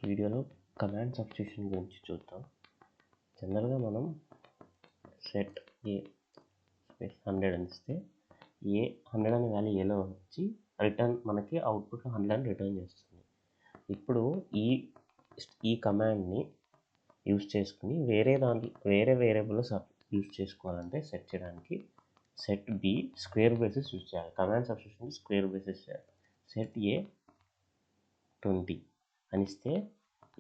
వీడియోలో command substitution గురించి చూద్దాం. జనరల్గా మనం సెట్ ఏ స్పేస్ 100 అని ఇస్తే ఏ 100 అనే వాల్యూ ఏలో వచ్చి రిటర్న్ మనకి అవుట్పుట్ 100 అని రిటర్న్ చేస్తుంది. ఇప్పుడు ఈ కమాండ్ని యూజ్ చేసుకుని వేరే వేరియబుల్ యూజ్ చేసుకోవాలంటే సెట్ చేయడానికి set B square braces use చేయాలి. కమాండ్ సబ్స్టిట్యూషన్ స్క్వేర్ బేసిస్ చేయాలి. సెట్ ఏ 20 అనిస్తే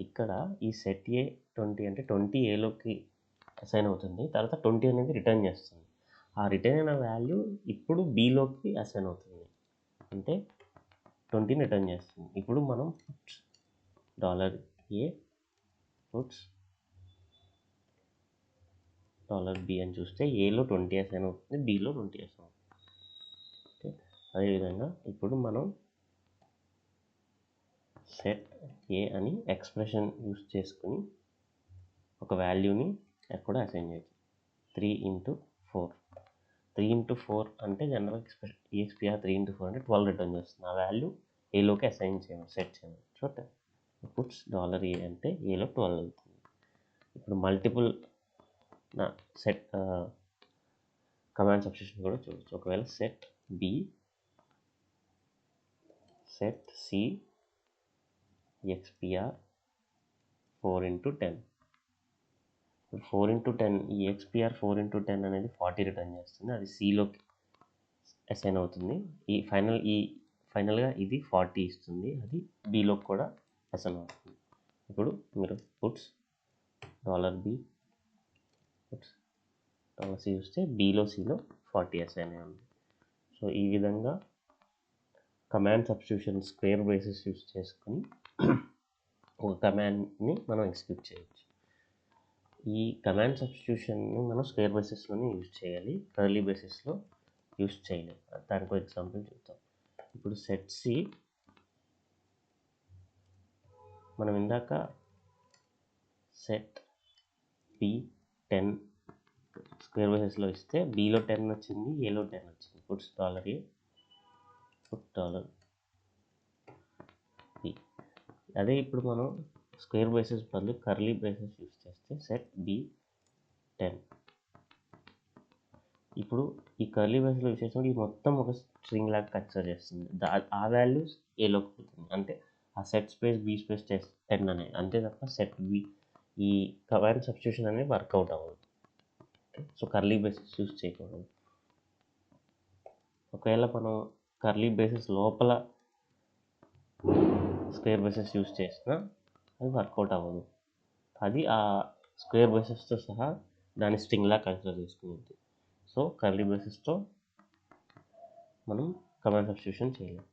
ఇక్కడ ఈ సెట్ ఏ 20 అంటే 20 ఏలోకి అసైన్ అవుతుంది. తర్వాత 20 అనేది రిటర్న్ చేస్తుంది. ఆ రిటర్న్ అయిన వాల్యూ ఇప్పుడు బీలోకి అసైన్ అవుతుంది, అంటే 20ని రిటర్న్ చేస్తుంది. ఇప్పుడు మనం $A puts $B అని చూస్తే ఏలో 20 అసైన్ అవుతుంది, బీలో 20 అసైన్ అవుతుంది. ఓకే, అదేవిధంగా ఇప్పుడు మనం సెట్ ఏ అని ఎక్స్ప్రెషన్ యూజ్ చేసుకుని ఒక వాల్యూని ఎక్కడ అసైన్ చేయొచ్చు. 3 × 4 3 × 4 అంటే జనరల్ ఎక్స్ప్రెషన్ EXPR 3 × 4 అంటే 12 రిటర్న్ చేస్తుంది. ఆ వాల్యూ ఏలోకి అసైన్ చేయమని సెట్ చేయమని చూడండి. పుట్స్ $A అంటే ఏలో 12 అవుతుంది. ఇప్పుడు మల్టిపుల్ సెట్ కమాండ్ సబ్స్టిట్యూషన్ కూడా చూడవచ్చు. ఒకవేళ set B set C EXPR 4 × 10. 4 × 10 ఈ EXPR 4 × 10 అనేది 40 రిటర్న్ చేస్తుంది. అది సిలోకి అసైన్ అవుతుంది. ఫైనల్గా ఇది 40 ఇస్తుంది, అది బీలోకి కూడా అసైన్ అవుతుంది. ఇప్పుడు మీరు పుట్స్ $B పుట్స్ $C చూస్తే బీలో సిలో 40 అసైన్ ఉంది. సో ఈ విధంగా command substitution square braces use చేసుకుని ఒక కమాండ్ని మనం ఎగ్జిక్యూట్ చేయొచ్చు. ఈ కమాండ్ సబ్స్టిట్యూషన్ని మనం స్క్వేర్ బేసిస్లోనే యూజ్ చేయాలి, కర్లీ బేసిస్లో యూజ్ చేయలేము. దానికి ఎగ్జాంపుల్ చూద్దాం. ఇప్పుడు సెట్ సి మనం ఇందాక సెట్ బి 10 స్క్వేర్ బేసిస్లో ఇస్తే బీలో 10 వచ్చింది, ఏలో 10 వచ్చింది. Puts $A put $B. అదే ఇప్పుడు మనం స్క్వేర్ బేసిస్ బదులు కర్లీ బేసిస్ యూజ్ చేస్తే సెట్ బి 10. ఇప్పుడు ఈ కర్లీ బేసిస్లో యూజ్ చేసినప్పుడు ఈ మొత్తం ఒక స్ట్రింగ్ లాగా కన్సిడర్ చేస్తుంది. ఆ వాల్యూస్ ఏలోకి పోతుంది, అంటే ఆ సెట్ స్పేస్ బి స్పేస్ 10 అనేది, అంతే తప్ప సెట్ బి ఈ కమాండ్ సబ్స్టిట్యూషన్ అనేది వర్కౌట్ అవ్వదు. సో కర్లీ బేసిస్ యూజ్ చేయకూడదు. ఒకవేళ మనం కర్లీ బేసిస్ లోపల స్క్వేర్ బేసిస్ యూజ్ చేసినా అది వర్కౌట్ అవ్వదు. అది ఆ స్క్వేర్ బేసిస్తో సహా దాని స్ట్రింగ్లా కన్సిడర్ చేసుకుంటుంది. సో కర్లీ బేసిస్తో మనం కమాండ్ సబ్స్టిట్యూషన్ చేయలేం.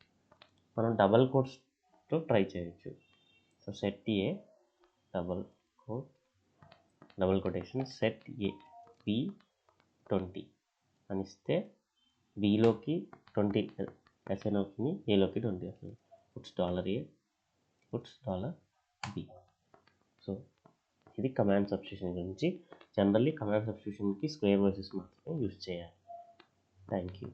మనం డబల్ కోట్స్తో ట్రై చేయొచ్చు. So set A double quotation set A B 20 అని ఇస్తే బీలోకి 20 అసైన్ అవుతుంది, ఏలోకి 20 assign. Puts $A puts $B. So ఇది కమాండ్ సబ్స్టిట్యూషన్ గురించి. జనరల్లీ కమాండ్ సబ్స్టిట్యూషన్కి స్క్వేర్ బేసిస్ మాత్రమే యూజ్ చేయాలి. Thank you.